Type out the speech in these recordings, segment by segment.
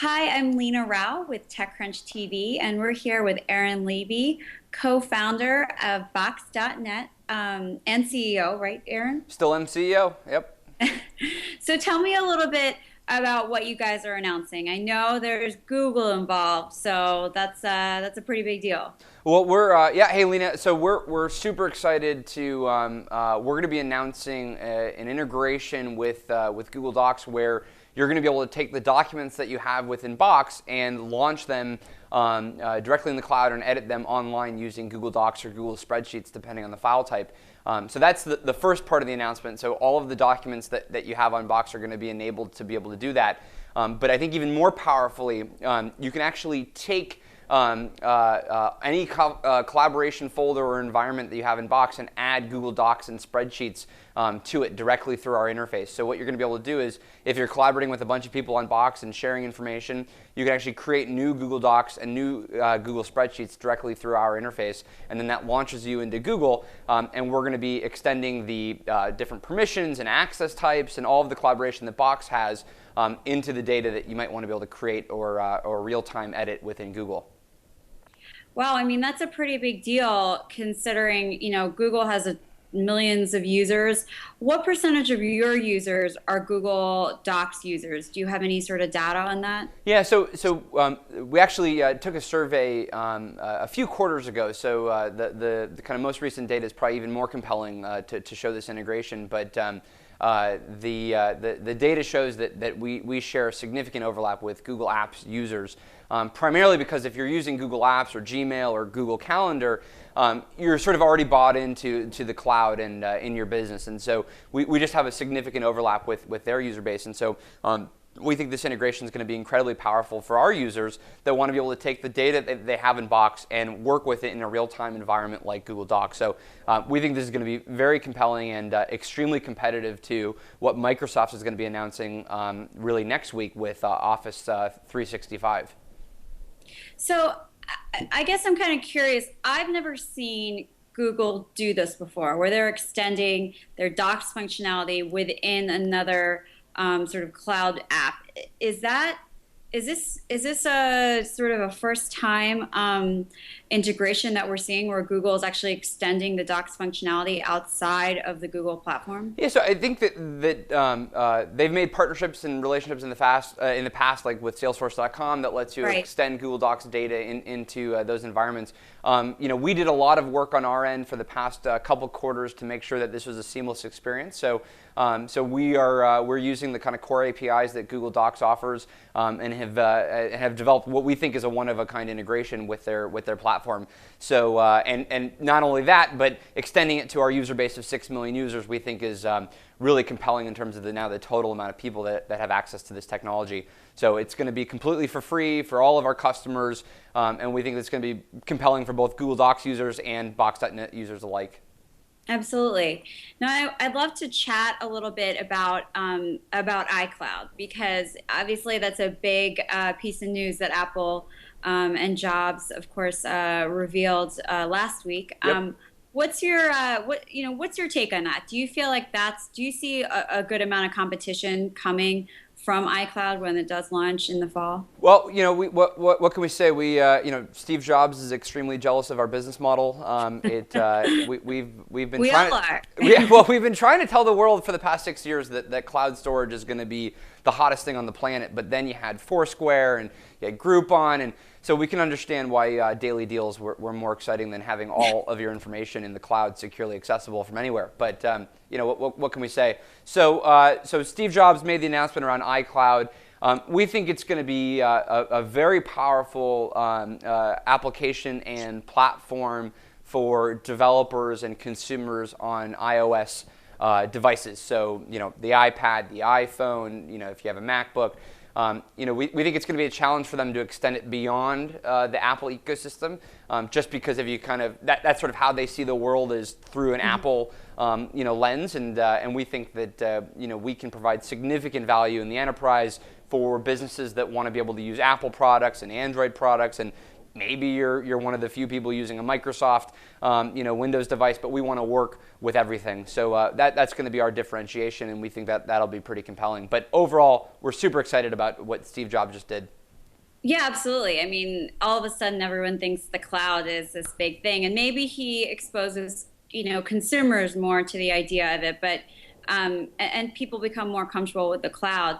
Hi, I'm Leena Rao with TechCrunch TV, and we're here with Aaron Levie, co-founder of Box.net and CEO, right, Aaron? Still MCEO? Yep. So tell me a little bit about what you guys are announcing. I know there's Google involved, so that's a pretty big deal. Well, yeah. Hey, Lena. So we're super excited to we're going to be announcing an integration with Google Docs where you're going to be able to take the documents that you have within Box and launch them directly in the cloud and edit them online using Google Docs or Google Spreadsheets, depending on the file type. So that's the first part of the announcement. So all of the documents that you have on Box are going to be enabled to be able to do that. But I think even more powerfully, you can actually take any collaboration folder or environment that you have in Box and add Google Docs and spreadsheets to it directly through our interface. So what you're going to be able to do is, if you're collaborating with a bunch of people on Box and sharing information, you can actually create new Google Docs and new Google spreadsheets directly through our interface, and then that launches you into Google, and we're going to be extending the different permissions and access types and all of the collaboration that Box has into the data that you might want to be able to create or real-time edit within Google. Wow, I mean that's a pretty big deal considering, Google has millions of users. What percentage of your users are Google Docs users? Do you have any sort of data on that? Yeah, so we actually took a survey a few quarters ago. So the kind of most recent data is probably even more compelling to show this integration. But the data shows that we share a significant overlap with Google Apps users, primarily because if you're using Google Apps or Gmail or Google Calendar, you're sort of already bought into the cloud and in your business. And so we just have a significant overlap with their user base. And so we think this integration is going to be incredibly powerful for our users that want to be able to take the data that they have in Box and work with it in a real-time environment like Google Docs. So we think this is going to be very compelling and extremely competitive to what Microsoft is going to be announcing really next week with Office 365. So I guess I'm kind of curious. I've never seen Google do this before, where they're extending their Docs functionality within another sort of cloud app. Is this a sort of a first time integration that we're seeing where Google is actually extending the Docs functionality outside of the Google platform? Yeah, so I think that they've made partnerships and relationships in the past, like with Salesforce.com, that lets you Right. extend Google Docs data into those environments. We did a lot of work on our end for the past couple quarters to make sure that this was a seamless experience. So we're using the kind of core APIs that Google Docs offers, and have developed what we think is a one-of-a-kind integration with their platform. So and not only that, but extending it to our user base of 6 million users, we think is really compelling in terms of the total amount of people that have access to this technology. So it's going to be completely for free for all of our customers, and we think it's going to be compelling for both Google Docs users and Box.net users alike. Absolutely. Now, I'd love to chat a little bit about iCloud because obviously that's a big piece of news that Apple and Jobs, of course, revealed last week. Yep. What's your take on that? Do you feel like do you see a good amount of competition coming from iCloud when it does launch in the fall? Well, what can we say? Steve Jobs is extremely jealous of our business model. We've been We trying all are. we've been trying to tell the world for the past 6 years that cloud storage is going to be the hottest thing on the planet. But then you had Foursquare and you had Groupon, and so we can understand why daily deals were more exciting than having all of your information in the cloud securely accessible from anywhere. But what can we say? So Steve Jobs made the announcement around iCloud. We think it's going to be a very powerful application and platform for developers and consumers on iOS devices. So the iPad, the iPhone. If you have a MacBook. We think it's going to be a challenge for them to extend it beyond the Apple ecosystem, just because if you that's sort of how they see the world is through an Apple lens, and we think that we can provide significant value in the enterprise for businesses that want to be able to use Apple products and Android products, and maybe you're one of the few people using a Microsoft Windows device, but we want to work with everything. So that's going to be our differentiation, and we think that that'll be pretty compelling. But overall, we're super excited about what Steve Jobs just did. Yeah, absolutely. I mean, all of a sudden, everyone thinks the cloud is this big thing, and maybe he exposes, consumers more to the idea of it. But and people become more comfortable with the cloud.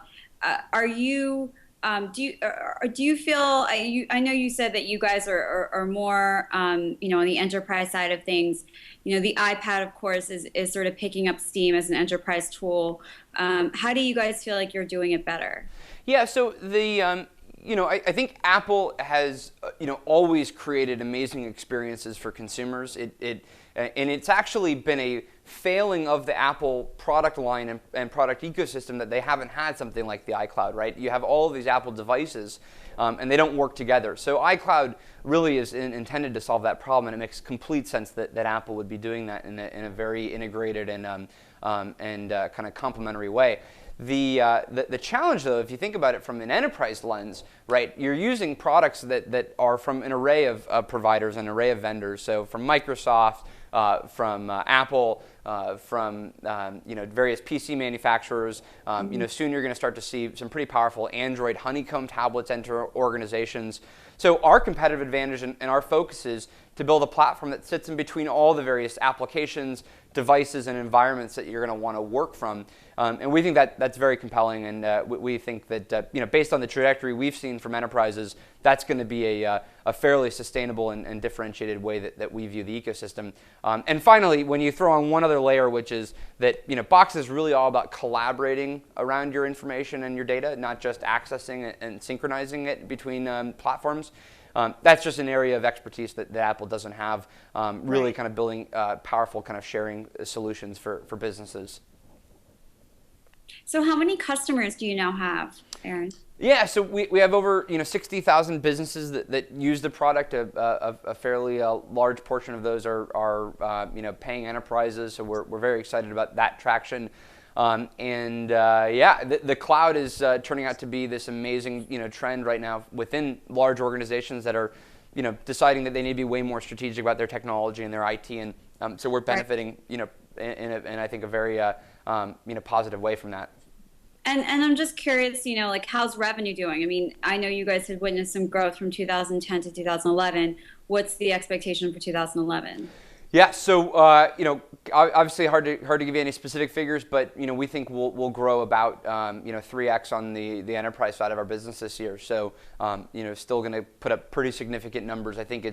Are you? Do you feel? I know you said that you guys are more, on the enterprise side of things. The iPad, of course, is sort of picking up steam as an enterprise tool. How do you guys feel like you're doing it better? Yeah, so I think Apple has, always created amazing experiences for consumers. And it's actually been a failing of the Apple product line and product ecosystem that they haven't had something like the iCloud, right? You have all of these Apple devices, and they don't work together. So iCloud really is intended to solve that problem, and it makes complete sense that Apple would be doing that in a very integrated and kind of complementary way. The challenge, though, if you think about it from an enterprise lens, right, you're using products that are from an array of providers, an array of vendors. So from Microsoft, from Apple, from various PC manufacturers. Soon you're going to start to see some pretty powerful Android honeycomb tablets enter organizations. So our competitive advantage and our focus is to build a platform that sits in between all the various applications, devices, and environments that you're going to want to work from. And we think that that's very compelling, and we think that based on the trajectory we've seen from enterprises, that's going to be a fairly sustainable and differentiated way that we view the ecosystem. And finally, when you throw on one other layer, which is that Box is really all about collaborating around your information and your data, not just accessing it and synchronizing it between platforms. That's just an area of expertise that Apple doesn't have, really kind of building powerful kind of sharing solutions for businesses. So how many customers do you now have, Aaron? Yeah, so we have over 60,000 businesses that use the product. A fairly large portion of those are paying enterprises. So we're very excited about that traction. The cloud is turning out to be this amazing trend right now within large organizations that are deciding that they need to be way more strategic about their technology and their IT, and so we're benefiting in I think a very positive way from that. And I'm just curious, like how's revenue doing? I mean, I know you guys had witnessed some growth from 2010 to 2011. What's the expectation for 2011? Yeah, so obviously hard to give you any specific figures, but we think we'll grow about 3x on the enterprise side of our business this year. So still going to put up pretty significant numbers. I think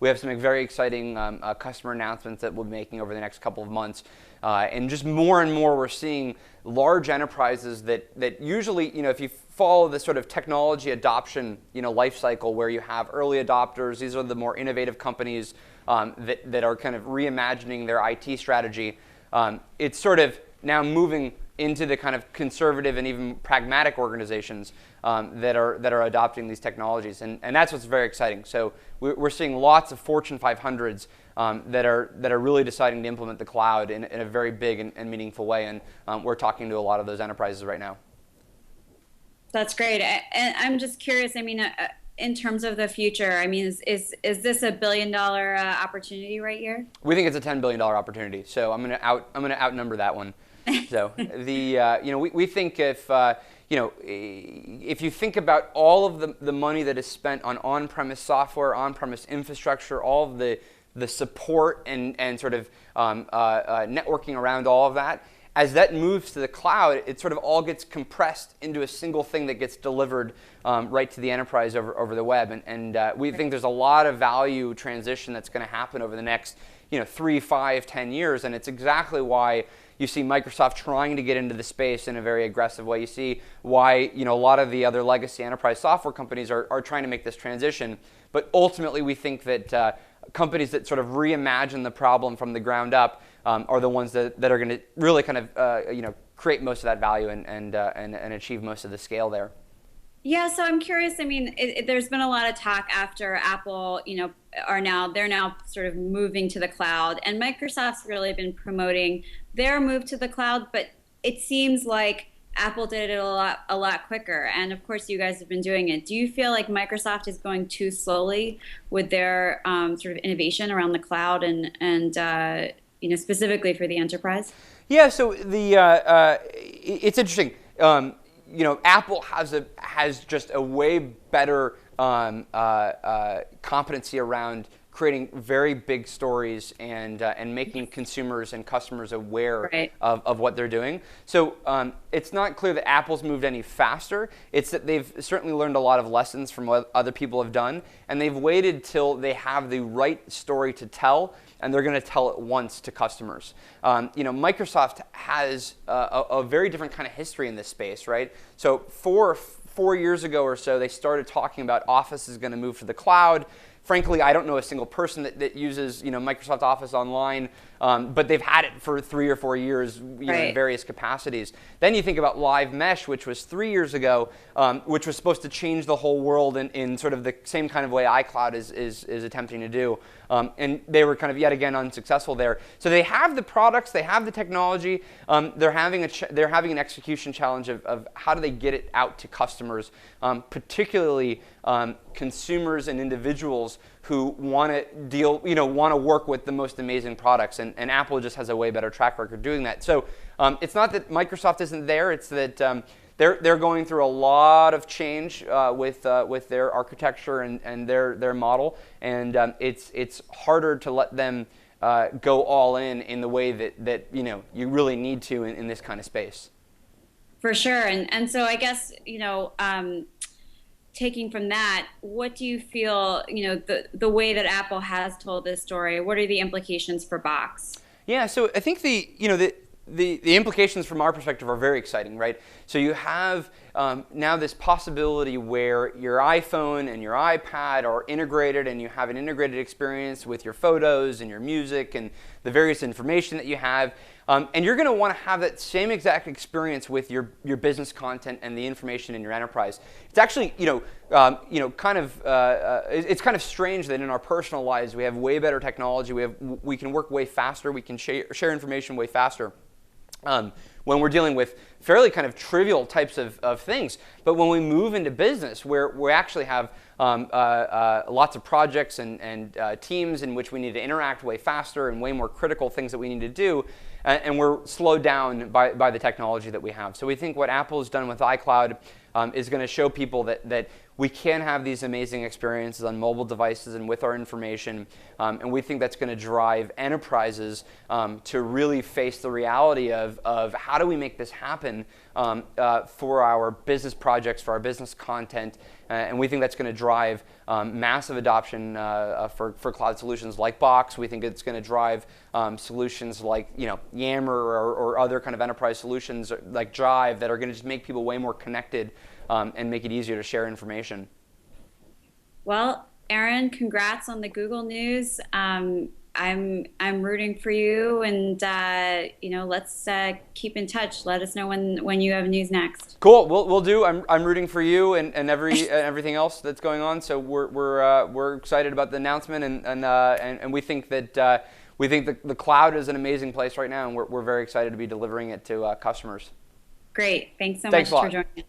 we have some very exciting customer announcements that we'll be making over the next couple of months, and just more and more we're seeing large enterprises that usually if you follow the sort of technology adoption life cycle where you have early adopters, these are the more innovative companies that are kind of reimagining their IT strategy. It's sort of now moving into the kind of conservative and even pragmatic organizations that are adopting these technologies, and that's what's very exciting. So we're seeing lots of Fortune 500s that are really deciding to implement the cloud in a very big and meaningful way, and we're talking to a lot of those enterprises right now. That's great. And I'm just curious. I mean, in terms of the future, I mean, is this a $1 billion opportunity right here? We think it's a $10 billion opportunity. So I'm gonna outnumber that one. So we think if you think about all of the money that is spent on on-premise software, on-premise infrastructure, all of the support and sort of networking around all of that, as that moves to the cloud, it sort of all gets compressed into a single thing that gets delivered right to the enterprise over the web. And we think there's a lot of value transition that's going to happen over the next 3, 5, 10 years. And it's exactly why you see Microsoft trying to get into the space in a very aggressive way. You see why a lot of the other legacy enterprise software companies are trying to make this transition. But ultimately, we think that companies that sort of reimagine the problem from the ground up are the ones that are going to really kind of create most of that value and achieve most of the scale there. Yeah, so I'm curious. I mean, there's been a lot of talk after Apple, they're now sort of moving to the cloud, and Microsoft's really been promoting their move to the cloud, but it seems like Apple did it a lot quicker, and of course you guys have been doing it. Do you feel like Microsoft is going too slowly with their sort of innovation around the cloud and specifically for the enterprise? Yeah, so it's interesting. Apple has just a way better competency around creating very big stories and making consumers and customers aware Right. of what they're doing. So it's not clear that Apple's moved any faster. It's that they've certainly learned a lot of lessons from what other people have done, and they've waited till they have the right story to tell, and they're going to tell it once to customers. Microsoft has a very different kind of history in this space, right? So 4 years ago or so, they started talking about Office is going to move to the cloud. Frankly, I don't know a single person that uses Microsoft Office online, but they've had it for 3 or 4 years in various capacities. Then you think about Live Mesh, which was 3 years ago, which was supposed to change the whole world in sort of the same kind of way iCloud is attempting to do. And they were kind of yet again unsuccessful there. So they have the products, they have the technology. They're having an execution challenge of how do they get it out to customers, particularly consumers and individuals who want to work with the most amazing products, and Apple just has a way better track record doing that. So it's not that Microsoft isn't there; it's that they're going through a lot of change with their architecture and their model, and it's harder to let them go all in the way that you really need to in this kind of space. For sure, and so I guess taking from that, what do you feel, the way that Apple has told this story, what are the implications for Box? Yeah, so I think the implications from our perspective are very exciting, right? So you have now this possibility where your iPhone and your iPad are integrated, and you have an integrated experience with your photos and your music and the various information that you have. And you're going to want to have that same exact experience with your business content and the information in your enterprise. It's actually, it's kind of strange that in our personal lives we have way better technology. We can work way faster. We can share information way faster. When we're dealing with fairly kind of trivial types of things. But when we move into business, where we actually have lots of projects and teams in which we need to interact way faster and way more critical things that we need to do, and we're slowed down by the technology that we have. So we think what Apple has done with iCloud is going to show people that we can have these amazing experiences on mobile devices and with our information, and we think that's going to drive enterprises to really face the reality of how do we make this happen for our business projects, for our business content, and we think that's going to drive massive adoption for cloud solutions like Box. We think it's going to drive solutions like Yammer or other kind of enterprise solutions like Drive that are going to just make people way more connected and make it easier to share information. Well, Aaron, congrats on the Google news. I'm rooting for you, and let's keep in touch. Let us know when you have news next. Cool, we'll do. I'm rooting for you and everything else that's going on. So we're excited about the announcement, and we think that the cloud is an amazing place right now, and we're very excited to be delivering it to customers. Great, thanks so much for joining us.